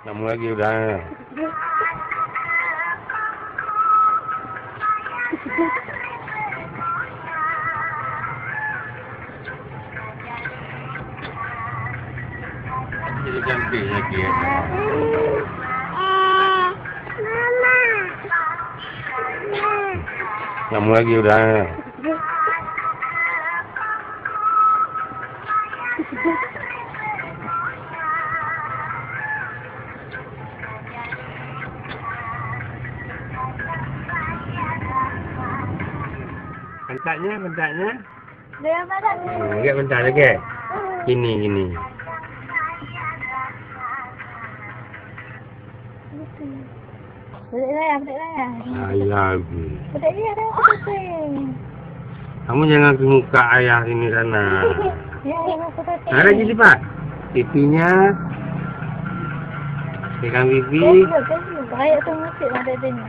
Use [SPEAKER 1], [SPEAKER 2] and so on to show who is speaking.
[SPEAKER 1] Kamu lagi udah. Jadi cantik lagi ya. Kamu lagi udah. Bentaknya. Enggak bentar lagi. Gini.
[SPEAKER 2] Betul lah.
[SPEAKER 1] Ayah.
[SPEAKER 2] Betul dia ada apa?
[SPEAKER 1] Kamu jangan ke muka ayah ini sana.
[SPEAKER 2] Ya,
[SPEAKER 1] Ada jadi Pak. Pipinya. Pegang pipi.
[SPEAKER 2] Kayak tu musik ada dia.